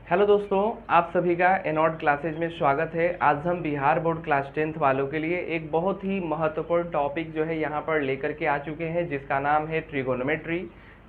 Hello दोस्तों, आप सभी का एनॉड क्लासेज में स्वागत है। आज हम बिहार बोर्ड क्लास 10th वालों के लिए एक बहुत ही महत्वपूर्ण टॉपिक जो है यहाँ पर लेकर के आ चुके हैं, जिसका नाम है ट्रिगोनोमेट्री।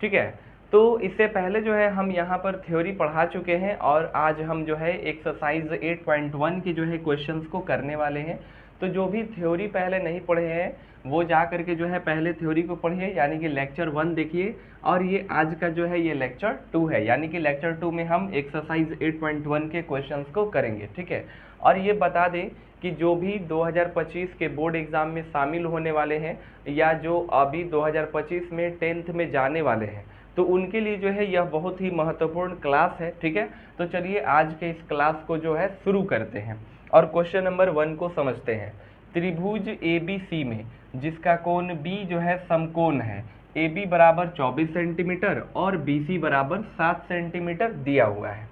ठीक है, तो इससे पहले जो है हम यहाँ पर थ्योरी पढ़ा चुके हैं और आज हम जो है एक्सरसाइज 8.1 के जो है क्वेश्चंस को करने वाले हैं। तो जो भी थ्योरी पहले नहीं पढ़े हैं वो जा करके जो है पहले थ्योरी को पढ़िए, यानी कि लेक्चर 1 देखिए। और ये आज का जो है ये लेक्चर 2 है, यानी कि लेक्चर 2 में हम एक्सरसाइज 8.1 के क्वेश्चंस को करेंगे। ठीक है, और ये बता दें कि जो भी 2025 के बोर्ड एग्ज़ाम में शामिल होने वाले हैं या जो अभी 2025 में 10th में जाने वाले हैं, तो उनके लिए जो है यह बहुत ही महत्वपूर्ण क्लास है। ठीक है, तो चलिए आज के इस क्लास को जो है शुरू करते हैं और क्वेश्चन नंबर 1 को समझते हैं। त्रिभुज ए बी सी में जिसका कोण बी जो है समकोण है, ए बी बराबर 24 सेंटीमीटर और बी सी बराबर 7 सेंटीमीटर दिया हुआ है।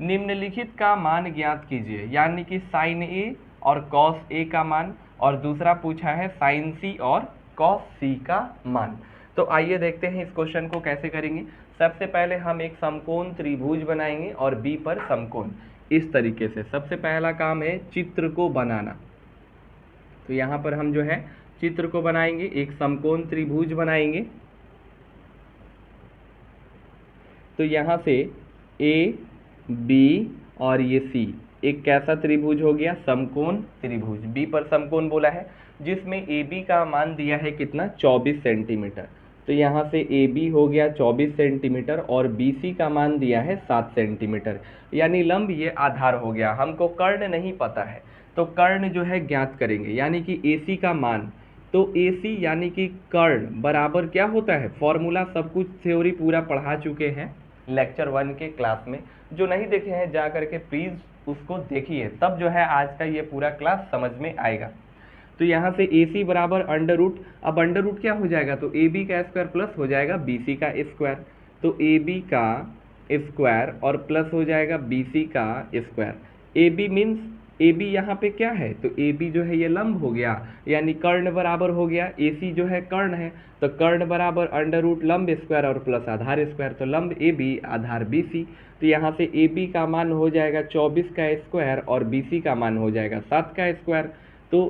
निम्नलिखित का मान ज्ञात कीजिए, यानी कि साइन ए और कॉस ए का मान, और दूसरा पूछा है साइन सी और कॉस सी का मान। तो आइए देखते हैं इस क्वेश्चन को कैसे करेंगे। सबसे पहले हम एक समकोण त्रिभुज बनाएंगे और बी पर समकोण, इस तरीके से। सबसे पहला काम है चित्र को बनाना। तो यहाँ पर हम जो है चित्र को बनाएंगे, एक समकोण त्रिभुज बनाएंगे। तो यहाँ से ए बी और ये सी एक कैसा त्रिभुज हो गया, समकोण त्रिभुज। बी पर समकोण बोला है जिसमें ए बी का मान दिया है कितना, 24 सेंटीमीटर। तो यहाँ से ए बी हो गया 24 सेंटीमीटर और बी सी का मान दिया है 7 सेंटीमीटर, यानी लंब ये आधार हो गया। हमको कर्ण नहीं पता है तो कर्ण जो है ज्ञात करेंगे, यानी कि ए सी का मान। तो ए सी यानी कि कर्ण बराबर क्या होता है, फॉर्मूला सब कुछ थ्योरी पूरा पढ़ा चुके हैं लेक्चर 1 के क्लास में। जो नहीं देखे हैं जा करके प्लीज़ उसको देखिए, तब जो है आज का ये पूरा क्लास समझ में आएगा। तो यहाँ से ए सी बराबर अंडर रूट, अब अंडर रूट क्या हो जाएगा, तो ए बी का स्क्वायर प्लस हो जाएगा बी सी का स्क्वायर। तो ए बी का स्क्वायर और प्लस हो जाएगा बी सी का square. A B means A B यहाँ पे क्या है, तो ए बी जो है ये लंब हो गया, यानी कर्ण बराबर हो गया। ए सी जो है कर्ण है, तो कर्ण बराबर अंडर रूट लंब स्क्वायर और प्लस आधार स्क्वायर। तो लंब A B Aadhaar B C. तो यहाँ से ए बी का मान हो जाएगा 24 का स्क्वायर और बी सी का मान हो जाएगा 7 का स्क्वायर। तो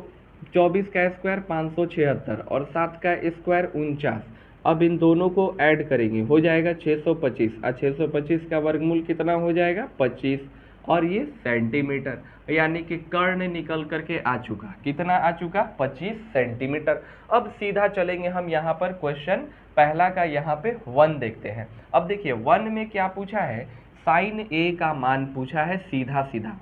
24 का स्क्वायर 576 और 7 का स्क्वायर 49। अब इन दोनों को ऐड करेंगे, हो जाएगा 625 और 625 का वर्गमूल कितना हो जाएगा, 25। और ये सेंटीमीटर, यानी कि कर्ण निकल करके आ चुका, कितना आ चुका, 25 सेंटीमीटर। अब सीधा चलेंगे हम यहाँ पर क्वेश्चन पहला का, यहाँ पे 1 देखते हैं। अब देखिए 1 में क्या पूछा है, साइन ए का मान पूछा है सीधा सीधा।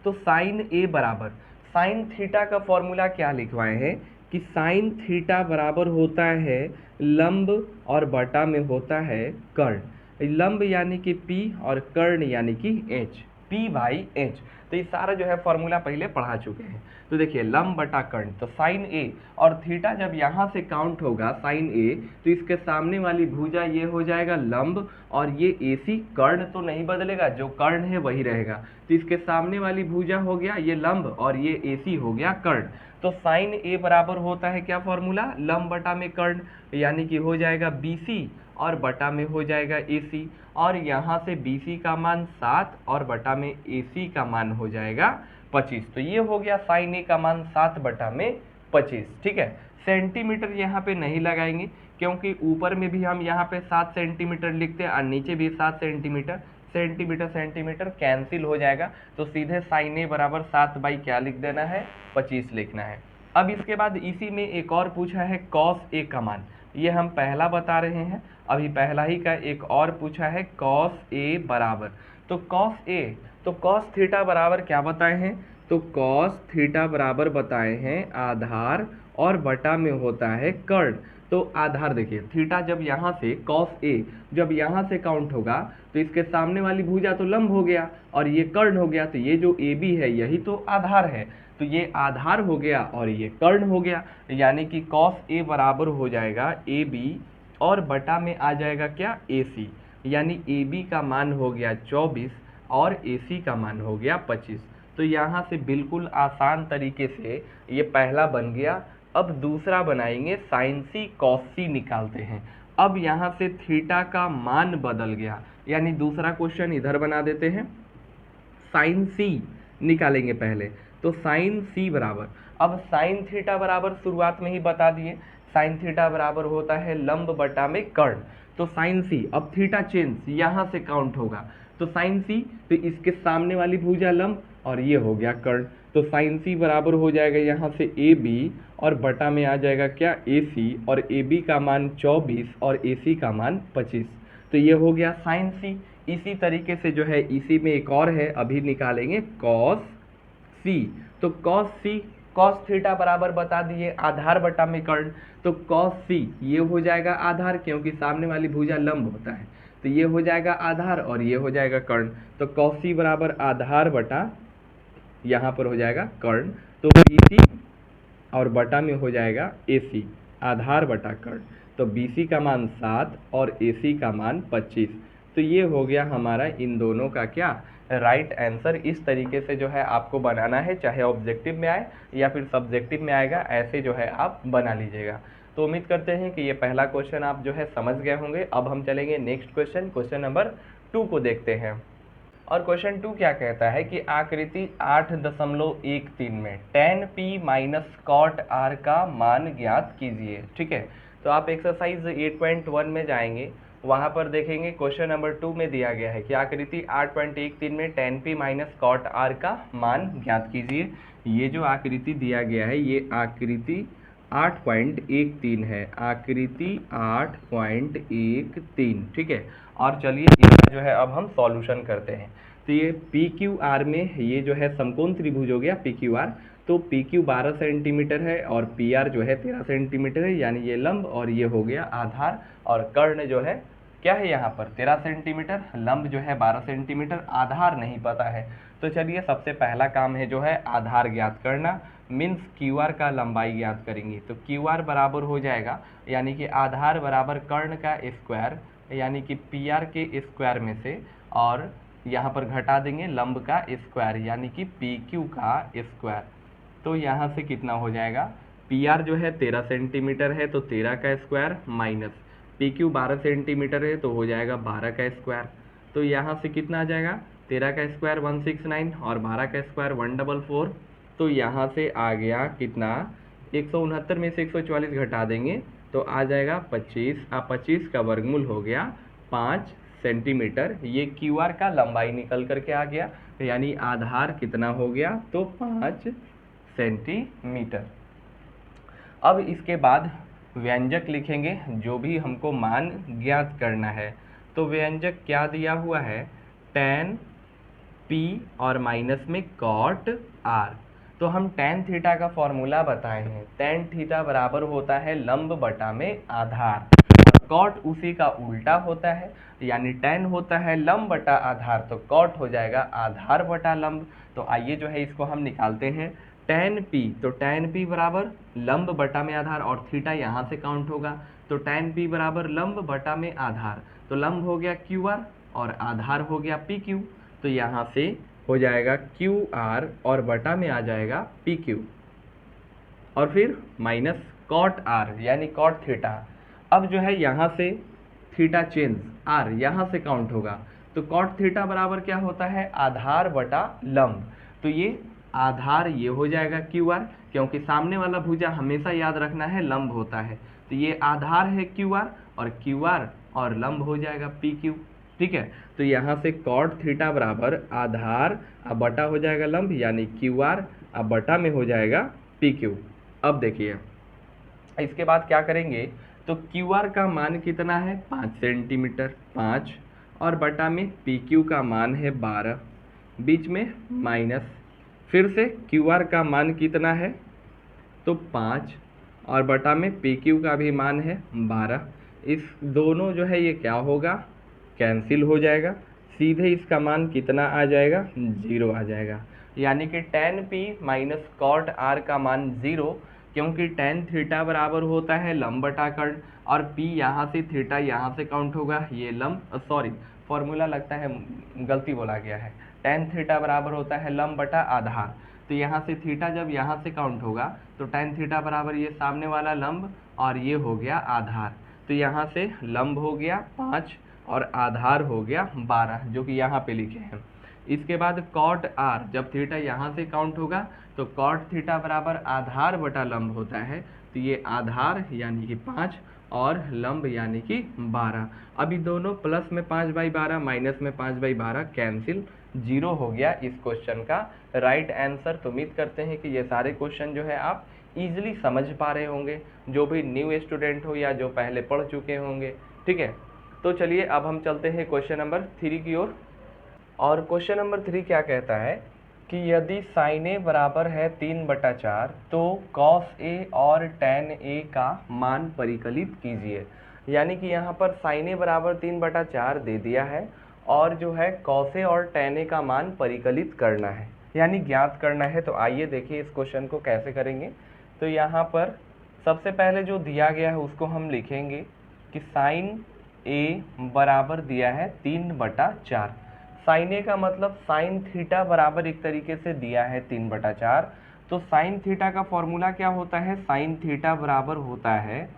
तो साइन ए बराबर, साइन थीटा का फॉर्मूला क्या लिखवाए हैं कि साइन थीटा बराबर होता है लंब और बटा में होता है कर्ण। लंब यानी कि P और कर्ण यानी कि H, P/H। तो ये सारा जो है फॉर्मूला पहले पढ़ा चुके हैं। तो देखिए लंब बटा कर्ण, तो साइन ए और थीटा जब यहाँ से काउंट होगा साइन ए, तो इसके सामने वाली भुजा ये हो जाएगा लंब, और ये ए सी, कर्ण तो नहीं बदलेगा, जो कर्ण है वही रहेगा। तो इसके सामने वाली भुजा हो गया ये लंब और ये ए सी हो गया कर्ण। तो साइन ए बराबर होता है क्या फॉर्मूला, लंब बटा में कर्ण, यानी कि हो जाएगा बी सी और बटा में हो जाएगा ए सी। और यहाँ से बी सी का मान 7 और बटा में ए सी का मान हो जाएगा 25। तो ये हो गया साइन ए का मान 7 बटा में 25। ठीक है, सेंटीमीटर यहाँ पे नहीं लगाएंगे क्योंकि ऊपर में भी हम यहाँ पे 7 सेंटीमीटर लिखते हैं और नीचे भी 7 सेंटीमीटर। सेंटीमीटर सेंटीमीटर कैंसिल हो जाएगा, तो सीधे साइन ए बराबर 7 बाई क्या लिख देना है, 25 लिखना है। अब इसके बाद इसी में एक और पूछा है कॉस ए का मान, ये हम पहला बता रहे हैं, अभी पहला ही का एक और पूछा है कॉस ए बराबर। तो कॉस ए, तो कॉस थीटा बराबर क्या बताए हैं, तो कॉस थीटा बराबर बताए हैं आधार और बटा में होता है कर्ण। तो आधार देखिए थीटा जब यहाँ से कॉस ए जब यहाँ से काउंट होगा तो इसके सामने वाली भुजा तो लंब हो गया और ये कर्ण हो गया, तो ये जो ए बी है यही तो आधार है, तो ये आधार हो गया और ये कर्ण हो गया, यानी कि कॉस ए बराबर हो जाएगा ए बी और बटा में आ जाएगा क्या, ए सी। यानी ए बी का मान हो गया 24 और ए सी का मान हो गया 25। तो यहाँ से बिल्कुल आसान तरीके से ये पहला बन गया। अब दूसरा बनाएंगे, साइन सी कॉस सी निकालते हैं। अब यहाँ से थीटा का मान बदल गया, यानी दूसरा क्वेश्चन इधर बना देते हैं। साइन सी निकालेंगे पहले, तो साइन सी बराबर, अब साइन थीटा बराबर शुरुआत में ही बता दिए, साइन थीटा बराबर होता है लंब बटा में कर्ण। तो साइन सी, अब थीटा चेंज यहाँ से काउंट होगा, तो साइन सी, तो इसके सामने वाली भुजा लंब और ये हो गया कर्ण। तो साइन सी बराबर हो जाएगा यहाँ से ए बी और बटा में आ जाएगा क्या, ए सी, और ए बी का मान 24 और ए सी का मान 25। तो ये हो गया साइन सी। इसी तरीके से जो है इसी में एक और है, अभी निकालेंगे कॉस सी। तो कॉस सी, कॉस थीटा बराबर बता दिए आधार बटा में कर्ण, तो कॉस सी ये हो जाएगा आधार, क्योंकि सामने वाली भुजा लंब होता है, तो ये हो जाएगा आधार और ये हो जाएगा कर्ण। तो कॉस सी बराबर आधार बटा, यहाँ पर हो जाएगा कर्ण, तो BC और बटा में हो जाएगा AC, आधार बटा कर्ण। तो BC का मान 7 और AC का मान 25। तो ये हो गया हमारा इन दोनों का क्या, राइट आंसर। इस तरीके से जो है आपको बनाना है, चाहे ऑब्जेक्टिव में आए या फिर सब्जेक्टिव में आएगा, ऐसे जो है आप बना लीजिएगा। तो उम्मीद करते हैं कि ये पहला क्वेश्चन आप जो है समझ गए होंगे। अब हम चलेंगे नेक्स्ट क्वेश्चन, क्वेश्चन नंबर 2 को देखते हैं। और क्वेश्चन 2 क्या कहता है कि आकृति 8.13 में tan p minus cot r का मान ज्ञात कीजिए। ठीक है, तो आप एक्सरसाइज 8.1 में जाएंगे, वहाँ पर देखेंगे क्वेश्चन नंबर 2 में दिया गया है कि आकृति 8.13 में tan p minus cot r का मान ज्ञात कीजिए। ये जो आकृति दिया गया है ये आकृति 8.13 है, आकृति 8.13। ठीक है, और चलिए इसका जो है अब हम सॉल्यूशन करते हैं। तो ये पी क्यू आर में ये जो है समकोण त्रिभुज हो गया पी क्यू आर। तो पी क्यू 12 सेंटीमीटर है और पी आर जो है 13 सेंटीमीटर है, यानी ये लंब और ये हो गया आधार, और कर्ण जो है क्या है यहाँ पर 13 सेंटीमीटर, लंब जो है 12 सेंटीमीटर, आधार नहीं पता है। तो चलिए सबसे पहला काम है जो है आधार ज्ञात करना, मीन्स क्यू आर का लंबाई ज्ञात करेंगे। तो क्यू आर बराबर हो जाएगा, यानी कि आधार बराबर कर्ण का स्क्वायर, यानी कि पी आर के स्क्वायर में से, और यहाँ पर घटा देंगे लंब का स्क्वायर, यानी कि पी क्यू का स्क्वायर। तो यहाँ से कितना हो जाएगा, पी आर जो है 13 सेंटीमीटर है तो 13 का square minus P Q 12 centimetre है तो हो जाएगा 12 का स्क्वायर। तो यहाँ से कितना आ जाएगा, 13 का स्क्वायर 169 और 12 का स्क्वायर 144। तो यहाँ से आ गया कितना, 169 में से 144 घटा देंगे तो आ जाएगा 25, 25 का वर्गमूल हो गया 5 सेंटीमीटर। ये क्यू आर का लंबाई निकल करके आ गया, यानी आधार कितना हो गया, तो 5 सेंटीमीटर। अब इसके बाद व्यंजक लिखेंगे, जो भी हमको मान ज्ञात करना है। तो व्यंजक क्या दिया हुआ है, tan p और माइनस में cot r। तो हम tan थीटा का फॉर्मूला बताए हैं, tan थीटा बराबर होता है लंब बटा में आधार, कॉट उसी का उल्टा होता है, यानी tan होता है लंब बटा आधार, तो कॉट हो जाएगा आधार बटा लंब। तो आइए जो है इसको हम निकालते हैं, tan p, तो tan p बराबर लंब बटा में आधार, और थीटा यहाँ से काउंट होगा, तो tan p बराबर लंब बटा में आधार, तो लंब हो गया क्यू आर और आधार हो गया पी क्यू। तो यहाँ से हो जाएगा क्यू आर और बटा में आ जाएगा पी क्यू, और फिर माइनस कॉट आर यानी कॉट थीटा। अब जो है यहाँ से थीटा चेंज, आर यहाँ से काउंट होगा, तो कॉट थीटा बराबर क्या होता है, आधार बटा लंब। तो ये आधार ये हो जाएगा क्यू आर, क्योंकि सामने वाला भुजा हमेशा याद रखना है लंब होता है, तो ये आधार है क्यू आर, और क्यू आर और लंब हो जाएगा पी क्यू। ठीक है, तो यहाँ से कॉट थीटा बराबर आधार अब बटा हो जाएगा लंब, यानी क्यू आर अब बटा में हो जाएगा पी क्यू। अब देखिए इसके बाद क्या करेंगे, तो क्यू आर का मान कितना है 5 सेंटीमीटर, 5 और बटा में पी क्यू का मान है 12, बीच में माइनस, फिर से क्यू आर का मान कितना है, तो 5 और बटा में पी क्यू का भी मान है 12। इस दोनों जो है ये क्या होगा, कैंसिल हो जाएगा, सीधे इसका मान कितना आ जाएगा, 0 आ जाएगा, यानी कि tan p minus cot r का मान 0, क्योंकि tan थीटा बराबर होता है लंब बटा कर्ण, और p यहाँ से थीटा यहाँ से काउंट होगा, ये लंब सॉरी फॉर्मूला लगता है गलती बोला गया है, tan थीटा बराबर होता है लंब बटा आधार, तो यहाँ से थीटा जब यहाँ से काउंट होगा तो tan थीटा बराबर ये सामने वाला लंब और ये हो गया आधार। तो यहाँ से लंब हो गया 5 और आधार हो गया 12, जो कि यहाँ पे लिखे हैं। इसके बाद कॉट आर, जब थीटा यहाँ से काउंट होगा तो कॉट थीटा बराबर आधार बटा लंब होता है। तो ये आधार यानी कि 5 और लंब यानी कि 12। अभी दोनों प्लस में 5/12 माइनस में 5/12 कैंसिल, 0 हो गया इस क्वेश्चन का राइट आंसर। तो उम्मीद करते हैं कि ये सारे क्वेश्चन जो है आप इजीली समझ पा रहे होंगे, जो भी न्यू स्टूडेंट हो या जो पहले पढ़ चुके होंगे। ठीक है, तो चलिए अब हम चलते हैं क्वेश्चन नंबर 3 की ओर। और क्वेश्चन नंबर 3 क्या कहता है कि यदि साइन ए बराबर है 3/4 तो कॉस ए और टेन ए का मान परिकलित कीजिए। यानी कि यहाँ पर साइन ए बराबर 3/4 दे दिया है और जो है कॉस ए और टेन ए का मान परिकलित करना है, यानी ज्ञात करना है। तो आइए देखिए इस क्वेश्चन को कैसे करेंगे। तो यहाँ पर सबसे पहले जो दिया गया है उसको हम लिखेंगे कि साइन ए बराबर दिया है 3/4। साइन ए का मतलब साइन थीटा बराबर एक तरीके से दिया है 3/4। तो साइन थीटा का फॉर्मूला क्या होता है, साइन थीटा बराबर होता है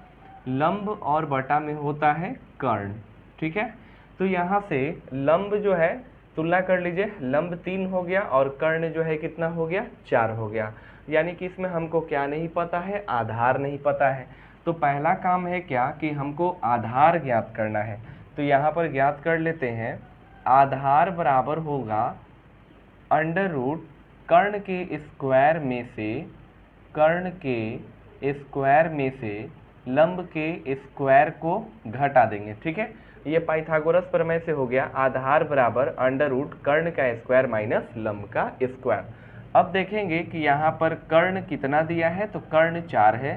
लंब और बटा में होता है कर्ण। ठीक है, तो यहाँ से लंब जो है तुलना कर लीजिए, लंब 3 हो गया और कर्ण जो है कितना हो गया, 4 हो गया। यानी कि इसमें हमको क्या नहीं पता है, आधार नहीं पता है। तो पहला काम है क्या कि हमको आधार ज्ञात करना है। तो यहाँ पर ज्ञात कर लेते हैं, आधार बराबर होगा अंडर रूट कर्ण के स्क्वायर में से, कर्ण के स्क्वायर में से लंब के स्क्वायर को घटा देंगे। ठीक है, ये पाइथागोरस प्रमेय से हो गया, आधार बराबर अंडर रूट कर्ण का स्क्वायर माइनस लंब का स्क्वायर। अब देखेंगे कि यहाँ पर कर्ण कितना दिया है, तो कर्ण 4 है,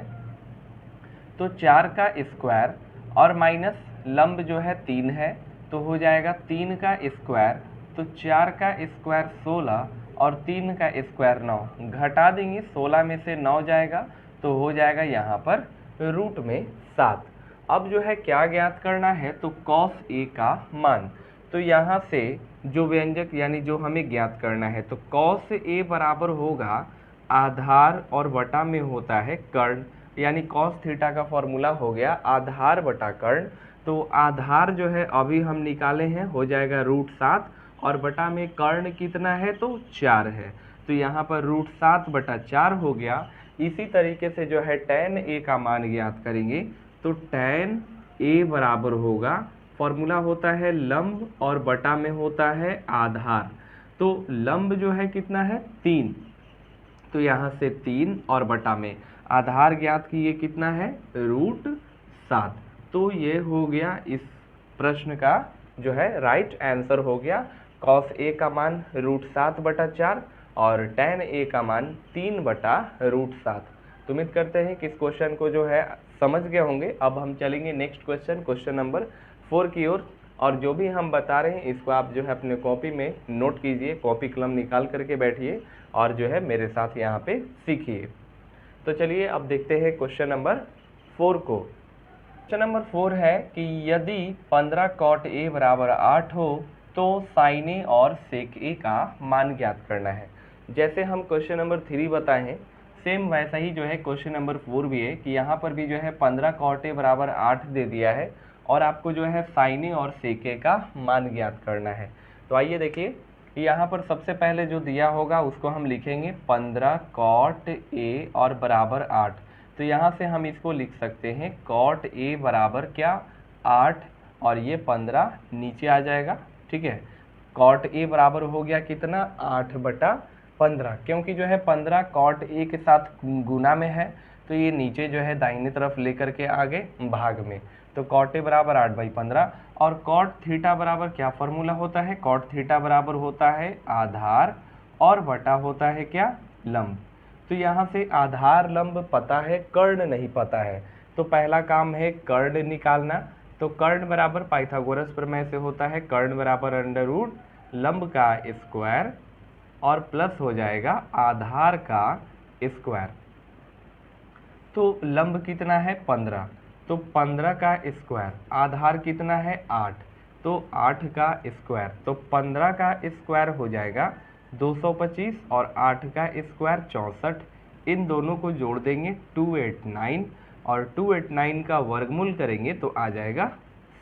तो 4 का स्क्वायर और माइनस लंब जो है 3 है, तो हो जाएगा 3 का स्क्वायर। तो 4 का स्क्वायर 16 और 3 का स्क्वायर 9, घटा देंगे 16 में से 9 जाएगा तो हो जाएगा यहाँ पर रूट में 7। अब जो है क्या ज्ञात करना है, तो कॉस ए का मान। तो यहाँ से जो व्यंजक यानी जो हमें ज्ञात करना है, तो कॉस ए बराबर होगा आधार और बटा में होता है कर्ण, यानी कॉस थीटा का फॉर्मूला हो गया आधार बटा कर्ण। तो आधार जो है अभी हम निकाले हैं, हो जाएगा √7 और बटा में कर्ण कितना है, तो 4 है, तो यहाँ पर √7/4 हो गया। इसी तरीके से जो है tan ए का मान ज्ञात करेंगे। तो tan ए बराबर होगा, फॉर्मूला होता है लंब और बटा में होता है आधार। तो लंब जो है कितना है, 3, तो यहाँ से 3 और बटा में आधार ज्ञात किए कितना है, √7। तो ये हो गया इस प्रश्न का जो है राइट आंसर हो गया। कॉस ए का मान √7/4 और tan ए का मान 3/√7। तो उम्मीद करते हैं कि इस क्वेश्चन को जो है समझ गए होंगे। अब हम चलेंगे नेक्स्ट क्वेश्चन, क्वेश्चन नंबर 4 की ओर। और जो भी हम बता रहे हैं इसको आप जो है अपने कॉपी में नोट कीजिए, कॉपी कलम निकाल करके बैठिए और जो है मेरे साथ यहाँ पे सीखिए। तो चलिए अब देखते हैं क्वेश्चन नंबर 4 को। क्वेश्चन नंबर 4 है कि यदि 15 cot ए बराबर 8 हो तो साइन ए और सेक ए का मान ज्ञात करना है। जैसे हम क्वेश्चन नंबर 3 बताए हैं, सेम वैसा ही जो है क्वेश्चन नंबर 4 भी है कि यहाँ पर भी जो है 15 cot ए बराबर 8 दे दिया है और आपको जो है साइन ए और सेक ए का मान ज्ञात करना है। तो आइए देखिए, यहाँ पर सबसे पहले जो दिया होगा उसको हम लिखेंगे 15 cot ए और बराबर 8। तो यहाँ से हम इसको लिख सकते हैं cot ए बराबर क्या, 8 और ये 15 नीचे आ जाएगा। ठीक है, cot ए बराबर हो गया कितना, 8/15, क्योंकि जो है 15 cot ए के साथ गुना में है तो ये नीचे जो है दाहिने तरफ लेकर के आगे भाग में। तो cot ए बराबर 8/15 और cot थीटा बराबर क्या फॉर्मूला होता है, cot थीटा बराबर होता है आधार और बटा होता है क्या, लंब। तो यहाँ से आधार लंब पता है, कर्ण नहीं पता है, तो पहला काम है कर्ण निकालना। तो कर्ण बराबर पाइथागोरस प्रमेय से होता है कर्ण बराबर अंडर रूट लंब का स्क्वायर और प्लस हो जाएगा आधार का स्क्वायर। तो लंब कितना है 15, तो 15 का स्क्वायर, आधार कितना है 8, तो 8 का स्क्वायर, तो 15 का स्क्वायर हो जाएगा 225 और 8 का स्क्वायर 64। इन दोनों को जोड़ देंगे 289, और 289 का वर्गमूल करेंगे तो आ जाएगा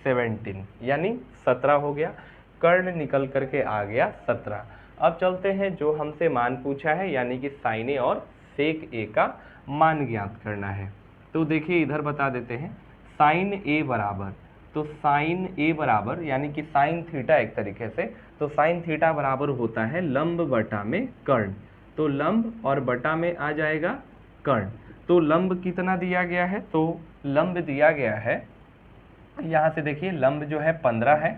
17, यानी 17 हो गया। कर्ण निकल करके आ गया 17। अब चलते हैं जो हमसे मान पूछा है, यानी कि साइन ए और सेक ए का मान ज्ञात करना है। तो देखिए इधर बता देते हैं, साइन ए बराबर, तो साइन ए बराबर यानी कि साइन थीटा एक तरीके से, तो साइन थीटा बराबर होता है लंब बटा में कर्ण। तो लंब और बटा में आ जाएगा कर्ण। तो लंब कितना दिया गया है, तो लंब दिया गया है, यहाँ से देखिए लंब जो है 15 है,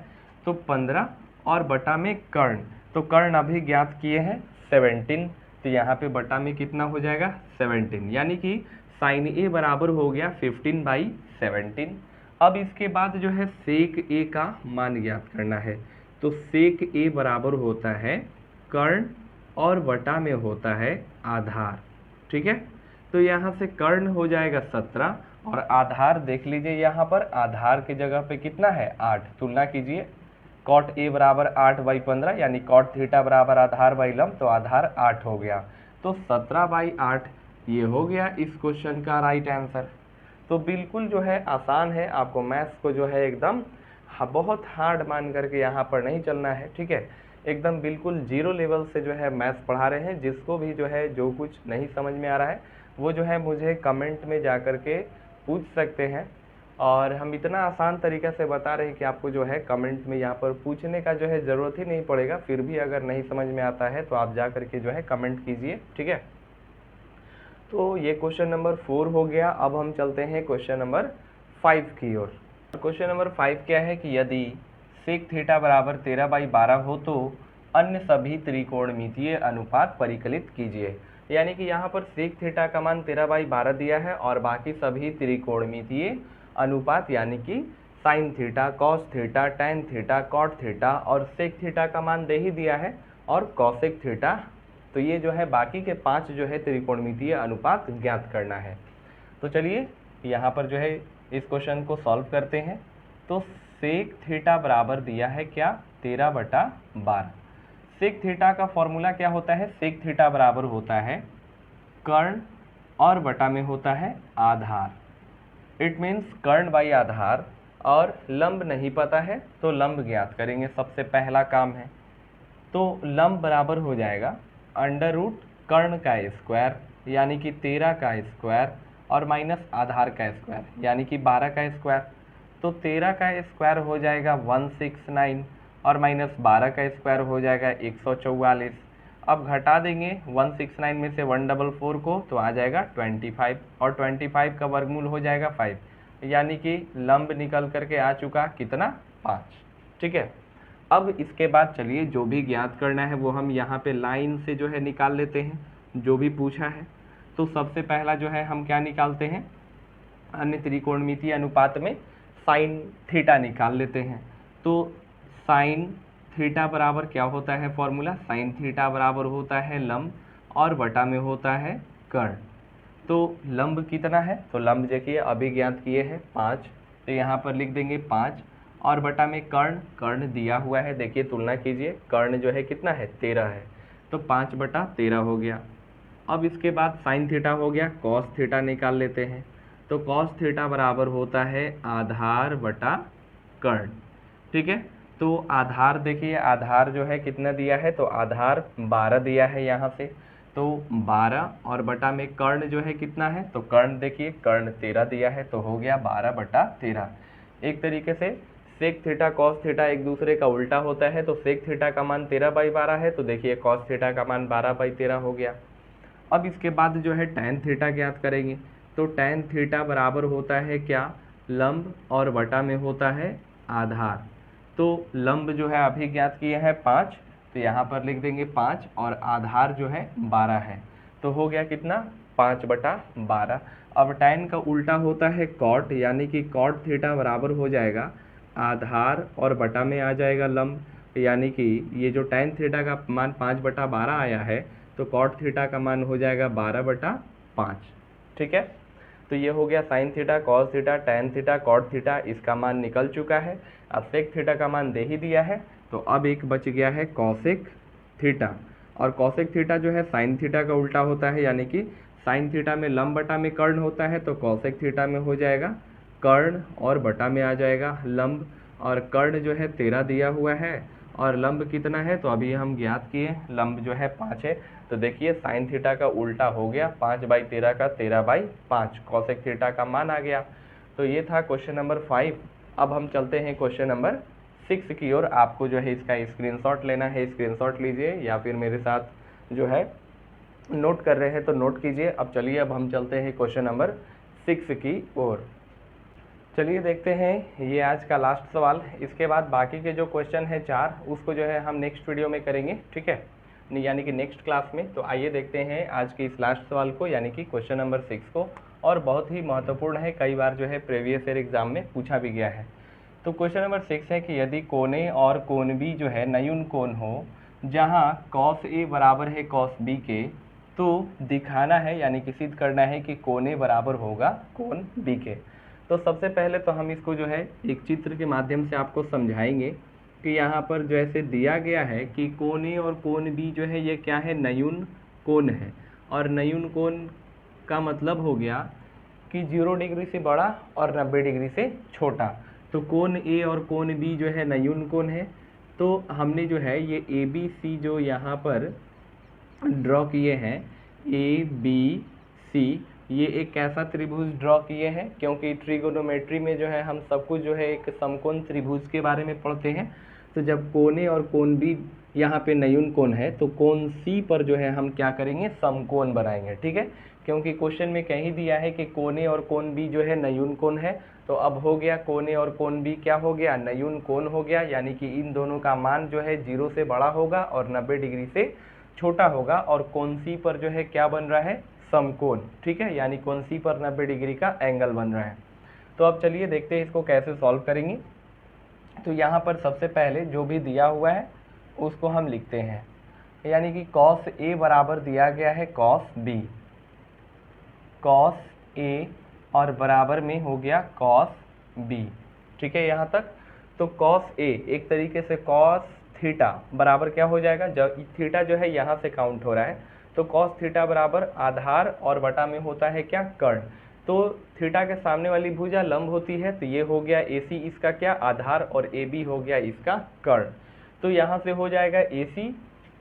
तो 15 और बटा में कर्ण, तो कर्ण अभी ज्ञात किए हैं 17, तो यहाँ पे बटा में कितना हो जाएगा 17, यानी कि साइन ए बराबर हो गया 15/17। अब इसके बाद जो है सेक ए का मान ज्ञात करना है। तो सेक ए बराबर होता है कर्ण और बटा में होता है आधार। ठीक है, तो यहाँ से कर्ण हो जाएगा 17 और आधार देख लीजिए, यहाँ पर आधार की जगह पे कितना है 8। तुलना कीजिए, कॉट ए बराबर 8/15, यानी कॉट थीटा बराबर आधार बाई लंब, तो आधार 8 हो गया। तो 17/8 ये हो गया इस क्वेश्चन का राइट आंसर। तो बिल्कुल जो है आसान है, आपको मैथ्स को जो है एकदम बहुत हार्ड मान करके यहाँ पर नहीं चलना है। ठीक है, एकदम बिल्कुल जीरो लेवल से जो है मैथ्स पढ़ा रहे हैं। जिसको भी जो है जो कुछ नहीं समझ में आ रहा है वो जो है मुझे कमेंट में जा कर के पूछ सकते हैं, और हम इतना आसान तरीक़ा से बता रहे हैं कि आपको जो है कमेंट में यहाँ पर पूछने का जो है ज़रूरत ही नहीं पड़ेगा। फिर भी अगर नहीं समझ में आता है तो आप जा कर के जो है कमेंट कीजिए। ठीक है, तो ये क्वेश्चन नंबर 4 हो गया। अब हम चलते हैं क्वेश्चन नंबर 5 की ओर। क्वेश्चन नंबर 5 क्या है कि यदि सेक थीटा बराबर 13/12 हो तो अन्य सभी त्रिकोणमितीय अनुपात परिकलित कीजिए। यानी कि यहाँ पर सेक थीटा का मान 13/12 दिया है और बाकी सभी त्रिकोणमितीय अनुपात यानी कि sine theta, cos theta, tan theta, cot theta और सेक थीटा का मान दे ही दिया है, और कॉसेक थीटा। तो ये जो है बाकी के 5 जो है त्रिकोणमितीय अनुपात ज्ञात करना है। तो चलिए यहाँ पर जो है इस क्वेश्चन को सॉल्व करते हैं। तो सेक थीटा बराबर दिया है क्या 13/12। सेक थीटा का फॉर्मूला क्या होता है, सेक थीटा बराबर होता है कर्ण और बटा में होता है आधार। इट मीन्स कर्ण बाई आधार, और लंब नहीं पता है तो लंब ज्ञात करेंगे, सबसे पहला काम है। तो लंब बराबर हो जाएगा अंडर रूट कर्ण का स्क्वायर यानी कि 13 का स्क्वायर और माइनस आधार का स्क्वायर यानी कि 12 का स्क्वायर। तो 13 का स्क्वायर हो जाएगा 169 और माइनस 12 का स्क्वायर हो जाएगा 144। अब घटा देंगे 169 में से 144 को, तो आ जाएगा 25 और 25 का वर्गमूल हो जाएगा 5, यानी कि लंब निकल करके आ चुका कितना 5। ठीक है, अब इसके बाद चलिए जो भी ज्ञात करना है वो हम यहाँ पे लाइन से जो है निकाल लेते हैं जो भी पूछा है। तो सबसे पहला जो है हम क्या निकालते हैं, अन्य त्रिकोणमितीय अनुपात में साइन थीटा निकाल लेते हैं। तो साइन थीटा बराबर क्या होता है फॉर्मूला, साइन थीटा बराबर होता है लंब और बटा में होता है कर्ण। तो लंब कितना है, तो लंब देखिए अभी ज्ञात किए हैं 5, तो यहाँ पर लिख देंगे 5 और बटा में कर्ण, कर्ण दिया हुआ है, देखिए तुलना कीजिए, कर्ण जो है कितना है 13 है, तो 5/13 हो गया। अब इसके बाद साइन थीटा हो गया, कॉस थीटा निकाल लेते हैं। तो कॉस थीटा बराबर होता है आधार बटा कर्ण। ठीक है, तो आधार देखिए, आधार जो है कितना दिया है, तो आधार 12 दिया है यहाँ से, तो 12 और बटा में कर्ण जो है कितना है, तो कर्ण देखिए कर्ण 13 दिया है, तो हो गया 12/13। एक तरीके से सेक थीटा कॉस थीटा एक दूसरे का उल्टा होता है, तो सेक थीटा का मान 13/12 है, तो देखिए कॉस थीटा का मान 12/13 हो गया। अब इसके बाद जो है टैन थीटा ज्ञात करेंगे। तो टैन थीटा बराबर होता है क्या, लंब और बटा में होता है आधार। तो लंब जो है अभी ज्ञात किए हैं 5, तो यहाँ पर लिख देंगे 5 और आधार जो है 12 है, तो हो गया कितना 5/12। अब टैन का उल्टा होता है कॉट, यानी कि कॉट थीटा बराबर हो जाएगा आधार और बटा में आ जाएगा लंब, यानी कि ये जो टैन थीटा का मान 5/12 आया है, तो कॉट थीटा का मान हो जाएगा 12/5। ठीक है, तो ये हो गया sine theta, cos theta, tan theta, cot theta, इसका मान निकल चुका है। अब सेक थीटा का मान दे ही दिया है, तो अब एक बच गया है कॉसेक थीटा, और कॉसेक थीटा जो है साइन थीटा का उल्टा होता है, यानी कि साइन थीटा में लंब बटा में कर्ण होता है, तो कॉसेक थीटा में हो जाएगा कर्ण और बटा में आ जाएगा लंब, और कर्ण जो है 13 दिया हुआ है और लंब कितना है, तो अभी हम ज्ञात किए लंब जो है 5 है। तो देखिए साइन थीटा का उल्टा हो गया, 5/13 का 13/5, कॉसेक थीटा का मान आ गया। तो ये था क्वेश्चन नंबर 5। अब हम चलते हैं क्वेश्चन नंबर 6 की ओर। आपको जो है इसका स्क्रीनशॉट लेना है, स्क्रीनशॉट लीजिए, या फिर मेरे साथ जो है नोट कर रहे हैं तो नोट कीजिए। अब चलिए अब हम चलते हैं क्वेश्चन नंबर 6 की ओर। चलिए देखते हैं ये आज का लास्ट सवाल। इसके बाद बाकी के जो क्वेश्चन है 4, उसको जो है हम नेक्स्ट वीडियो में करेंगे, ठीक है, यानी कि नेक्स्ट क्लास में। तो आइए देखते हैं आज के इस लास्ट सवाल को, यानी कि क्वेश्चन नंबर 6 को, और बहुत ही महत्वपूर्ण है, कई बार जो है प्रीवियस ईयर एग्जाम में पूछा भी गया है। तो क्वेश्चन नंबर 6 है कि यदि कोण ए और कोण बी जो है नयून कोण हो, जहाँ कॉस ए बराबर है कॉस बी के, तो दिखाना है, यानी कि सिद्ध करना है कि कोण ए बराबर होगा कोण बी के। तो सबसे पहले तो हम इसको जो है एक चित्र के माध्यम से आपको समझाएंगे कि यहाँ पर जैसे दिया गया है कि कोण ए और कोण बी जो है ये क्या है, नयून कोण है, और नयून कोण का मतलब हो गया कि 0 डिग्री से बड़ा और 90 डिग्री से छोटा। तो कोण ए और कोण बी जो है नयून कोण है। तो हमने जो है ये ए बी सी जो यहाँ पर ड्रॉ किए हैं, ए बी सी, ये एक कैसा त्रिभुज ड्रॉ किए हैं, क्योंकि ट्रिगोनोमेट्री में जो है हम सब कुछ जो है एक समकोण त्रिभुज के बारे में पढ़ते हैं। तो जब कोण ए और कोण बी यहाँ पे नयून कोण है, तो कोण सी पर जो है हम क्या करेंगे, समकोण बनाएंगे, ठीक है, क्योंकि क्वेश्चन में कह ही दिया है कि कोण ए और कोण बी जो है नयून कोण है। तो अब हो गया कोण ए और कोण बी क्या हो गया, नयून कोण हो गया, यानी कि इन दोनों का मान जो है 0 से बड़ा होगा और 90 डिग्री से छोटा होगा, और कोण सी पर जो है क्या बन रहा है, समकोण, ठीक है, यानी कोण सी पर 90 डिग्री का एंगल बन रहा है। तो अब चलिए देखते हैं इसको कैसे सॉल्व करेंगे। तो यहाँ पर सबसे पहले जो भी दिया हुआ है उसको हम लिखते हैं, यानी कि cos A बराबर दिया गया है cos B, cos A और बराबर में हो गया cos B, ठीक है यहाँ तक। तो cos A एक तरीके से cos थीटा बराबर क्या हो जाएगा, जब थीटा जो है यहाँ से काउंट हो रहा है, तो cos थीटा बराबर आधार और बटा में होता है क्या, कर्ण। तो थीटा के सामने वाली भुजा लंब होती है, तो ये हो गया AC इसका क्या, आधार, और AB हो गया इसका कर्ण। तो यहाँ से हो जाएगा AC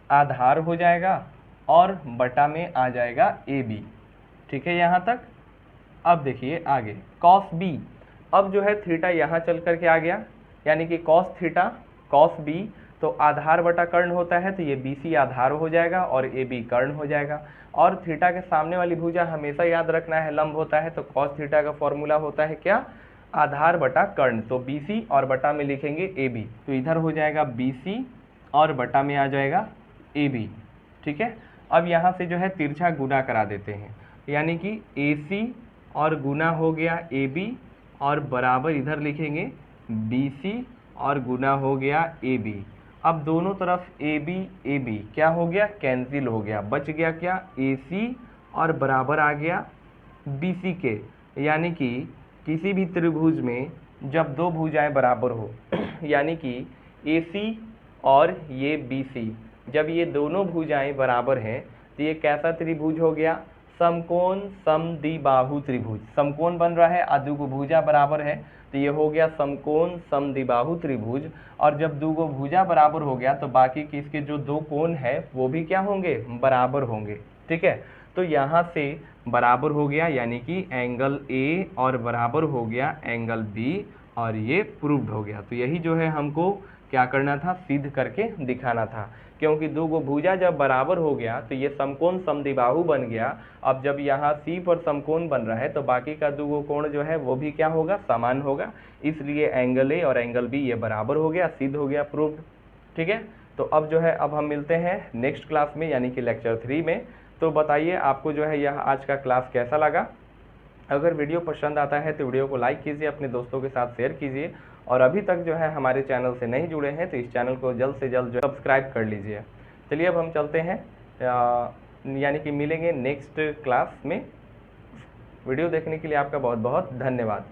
आधार हो जाएगा और बटा में आ जाएगा AB, ठीक है यहाँ तक। अब देखिए आगे cos B, अब जो है थीटा यहाँ चल करके आ गया, यानी कि cos थीटा cos B, तो आधार बटा कर्ण होता है, तो ये BC आधार हो जाएगा और AB कर्ण हो जाएगा। और थीटा के सामने वाली भुजा हमेशा याद रखना है लंब होता है, तो cos थीटा का फॉर्मूला होता है क्या, आधार बटा कर्ण, तो BC और बटा में लिखेंगे AB, तो इधर हो जाएगा BC और बटा में आ जाएगा AB, ठीक है। अब यहाँ से जो है तिरछा गुना करा देते हैं, यानी कि AC और गुना हो गया AB और बराबर इधर लिखेंगे BC और गुना हो गया AB। अब दोनों तरफ AB क्या हो गया, कैंसिल हो गया, बच गया क्या, AC और बराबर आ गया BC के। यानी कि किसी भी त्रिभुज में जब दो भुजाएं बराबर हो यानी कि AC और ये BC, जब ये दोनों भुजाएं बराबर हैं तो ये कैसा त्रिभुज हो गया, समकोण समद्विबाहु त्रिभुज। समकोण बन रहा है, दुगो भुजा बराबर है, तो ये हो गया समकोण समद्विबाहु त्रिभुज। और जब दुगो भुजा बराबर हो गया तो बाकी की इसके जो दो कोण है वो भी क्या होंगे, बराबर होंगे, ठीक है। तो यहाँ से बराबर हो गया, यानी कि एंगल A और बराबर हो गया एंगल B, और ये प्रूव्ड हो गया। तो यही जो है हमको क्या करना था, सिद्ध करके दिखाना था, क्योंकि दो गो भुजा जब बराबर हो गया तो ये समकोण समद्विबाहु बन गया। अब जब यहाँ C पर समकोण बन रहा है तो बाकी का दो गो कोण जो है वो भी क्या होगा, समान होगा, इसलिए एंगल A और एंगल B ये बराबर हो गया, सिद्ध हो गया, प्रूव्ड, ठीक है। तो अब जो है अब हम मिलते हैं नेक्स्ट क्लास में, यानी कि लेक्चर 3 में। तो बताइए आपको जो है यह आज का क्लास कैसा लगा। अगर वीडियो पसंद आता है तो वीडियो को लाइक कीजिए, अपने दोस्तों के साथ शेयर कीजिए, और अभी तक जो है हमारे चैनल से नहीं जुड़े हैं तो इस चैनल को जल्द से जल्द सब्सक्राइब कर लीजिए। चलिए अब हम चलते हैं, यानी कि मिलेंगे नेक्स्ट क्लास में। वीडियो देखने के लिए आपका बहुत बहुत धन्यवाद।